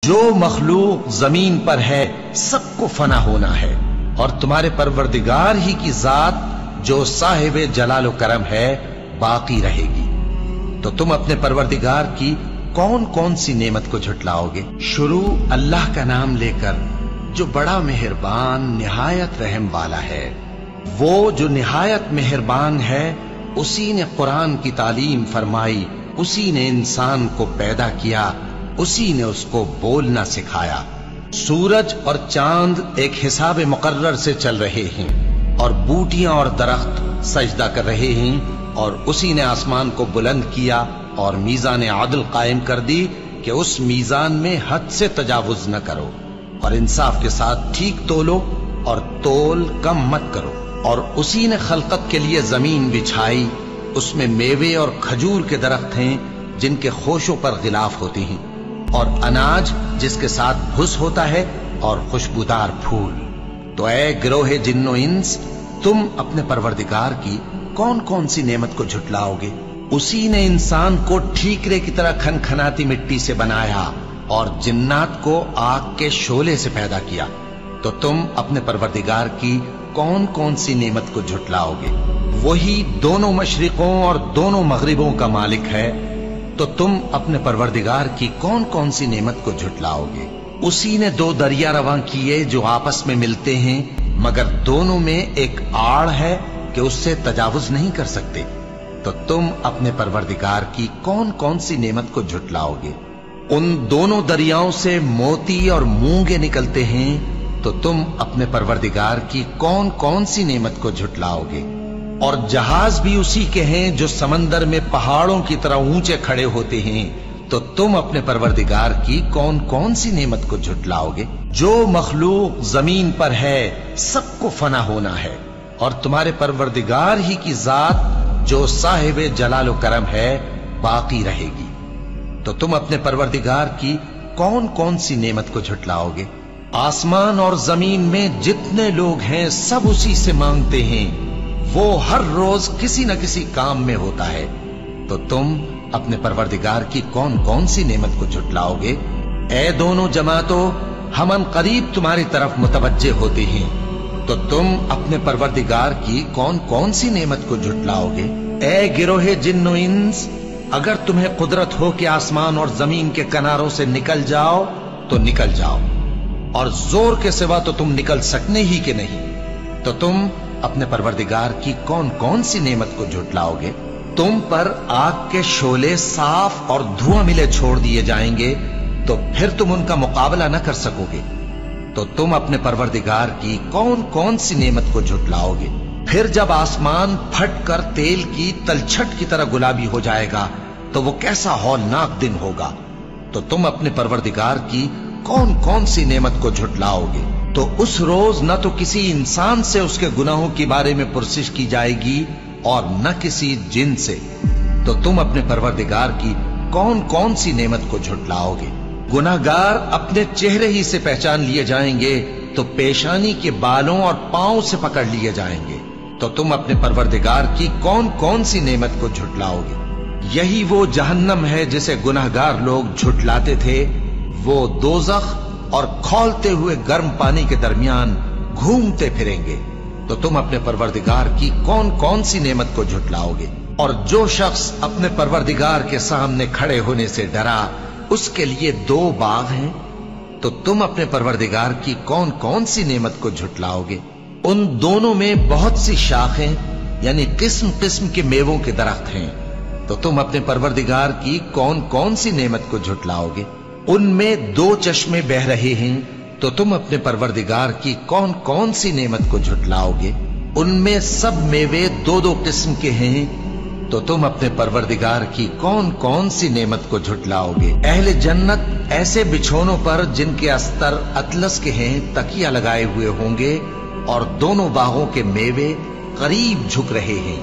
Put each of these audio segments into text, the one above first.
جو مخلوق زمین پر ہے سب کو فنا ہونا ہے، اور تمہارے پروردگار ہی کی ذات جو صاحب جلال و کرم ہے باقی رہے گی۔ تو تم اپنے پروردگار کی کون کون سی نعمت کو جھٹلاؤ گے؟ شروع اللہ کا نام لے کر جو بڑا مہربان نہایت رحم والا ہے۔ وہ جو نہایت مہربان ہے، اسی نے قرآن کی تعلیم فرمائی، اسی نے انسان کو پیدا کیا، اسی نے اس کو بولنا سکھایا۔ سورج اور چاند ایک حساب مقرر سے چل رہے ہیں، اور بوٹیاں اور درخت سجدہ کر رہے ہیں، اور اسی نے آسمان کو بلند کیا اور میزان عدل قائم کر دی کہ اس میزان میں حد سے تجاوز نہ کرو، اور انصاف کے ساتھ ٹھیک تولو اور تول کم مت کرو۔ اور اسی نے خلقت کے لیے زمین بچھائی، اس میں میوے اور کھجور کے درخت ہیں جن کے خوشوں پر غلاف ہوتے ہیں، اور اناج جس کے ساتھ بھس ہوتا ہے، اور خوشبودار پھول۔ تو اے گروہ جن و انس، تم اپنے پروردگار کی کون کون سی نعمت کو جھٹلاؤ گے؟ اسی نے انسان کو ٹھیکرے کی طرح کھنکھناتی مٹی سے بنایا، اور جنات کو آگ کے شعلے سے پیدا کیا۔ تو تم اپنے پروردگار کی کون کون سی نعمت کو جھٹلاؤ گے؟ وہی دونوں مشرقوں اور دونوں مغربوں کا مالک ہے، تو تم اپنے پروردگار کی کون کون سی نعمت کو جھٹلاؤ گے؟ اسی نے دو دریا رواں کیے جو آپس میں ملتے ہیں، مگر دونوں میں ایک آڑ ہے کہ اس سے تجاوز نہیں کر سکتے۔ تو تم اپنے پروردگار کی کون کون سی نعمت کو جھٹلاؤ گے؟ ان دونوں دریاؤں سے موتی اور مونگے نکلتے ہیں، تو تم اپنے پروردگار کی کون کون سی نعمت کو جھٹلاؤ گے؟ اور جہاز بھی اسی کے ہیں جو سمندر میں پہاڑوں کی طرح اونچے کھڑے ہوتے ہیں، تو تم اپنے پروردگار کی کون کون سی نعمت کو جھٹلاؤ گے؟ جو مخلوق زمین پر ہے سب کو فنا ہونا ہے، اور تمہارے پروردگار ہی کی ذات جو صاحب جلال و کرم ہے باقی رہے گی۔ تو تم اپنے پروردگار کی کون کون سی نعمت کو جھٹلاؤ گے؟ آسمان اور زمین میں جتنے لوگ ہیں سب اسی سے مانگتے ہیں، وہ ہر روز کسی نہ کسی کام میں ہوتا ہے۔ تو تم اپنے پروردگار کی کون کون سی نعمت کو جھٹلاؤ گے؟ اے دونوں جماعتوں، ہم ان قریب تمہاری طرف متوجہ ہوتے ہیں، تو تم اپنے پروردگار کی کون کون سی نعمت کو جھٹلاؤ گے؟ اے گروہ جن و انس، اگر تمہیں قدرت ہو کہ آسمان اور زمین کے کناروں سے نکل جاؤ تو نکل جاؤ، اور زور کے سوا تو تم نکل سکنے ہی کہ نہیں، تو تم اپنے پروردگار کی کون کون سی نعمت کو جھٹلاؤ گے؟ تم پر آگ کے شعلے صاف اور دھواں ملے چھوڑ دیے جائیں گے، تو پھر تم ان کا مقابلہ نہ کر سکو گے۔ تو تم اپنے پروردگار کی کون کون سی نعمت کو جھٹلاؤ گے؟ پھر جب آسمان پھٹ کر تیل کی تلچھٹ کی طرح گلابی ہو جائے گا تو وہ کیسا ہولناک دن ہوگا۔ تو تم اپنے پروردگار کی کون کون سی نعمت کو جھٹلاؤ گے؟ تو اس روز نہ تو کسی انسان سے اس کے گناہوں کے بارے میں پرسش کی جائے گی اور نہ کسی جن سے۔ تو تم اپنے پروردگار کی کون کون سی نعمت کو جھٹلاؤ گے؟ گناہگار اپنے چہرے ہی سے پہچان لیے جائیں گے تو پیشانی کے بالوں اور پاؤں سے پکڑ لیے جائیں گے۔ تو تم اپنے پروردگار کی کون کون سی نعمت کو جھٹلاؤ گے؟ یہی وہ جہنم ہے جسے گناہگار لوگ جھٹلاتے تھے، وہ دوزخ اور کھولتے ہوئے گرم پانی کے درمیان گھومتے پھریں گے۔ تو تم اپنے پروردگار کی کون کون سی نعمت کو جھٹلاؤ گے؟ اور جو شخص اپنے پروردگار کے سامنے کھڑے ہونے سے ڈرا، اس کے لیے دو باغ ہیں۔ تو تم اپنے پروردگار کی کون کون سی نعمت کو جھٹلاؤ گے؟ ان دونوں میں بہت سی شاخیں یعنی قسم قسم کے میووں کے درخت ہیں۔ تو تم اپنے پروردگار کی کون کون سی نعمت کو جھٹلاؤ گے؟ ان میں دو چشمے بہ رہے ہیں۔ تو تم اپنے پروردگار کی کون کون سی نعمت کو جھٹلاؤ گے؟ ان میں سب میوے دو دو قسم کے ہیں۔ تو تم اپنے پروردگار کی کون کون سی نعمت کو جھٹلاؤ گے؟ اہل جنت ایسے بچھونوں پر جن کے استر اطلس کے ہیں تکیہ لگائے ہوئے ہوں گے، اور دونوں باغوں کے میوے قریب جھک رہے ہیں۔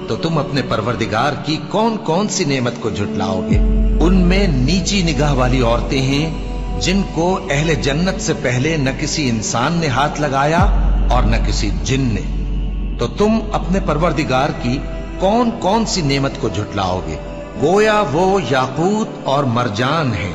تو تم اپنے پروردگار کی کون کون سی نعمت کو جھٹلاؤ گے؟ ان میں نیچی نگاہ والی عورتیں ہیں جن کو اہل جنت سے پہلے نہ کسی انسان نے ہاتھ لگایا اور نہ کسی جن نے۔ تو تم اپنے پروردگار کی کون کون سی نعمت کو جھٹلاؤ گے؟ گویا وہ یاقوت اور مرجان ہیں،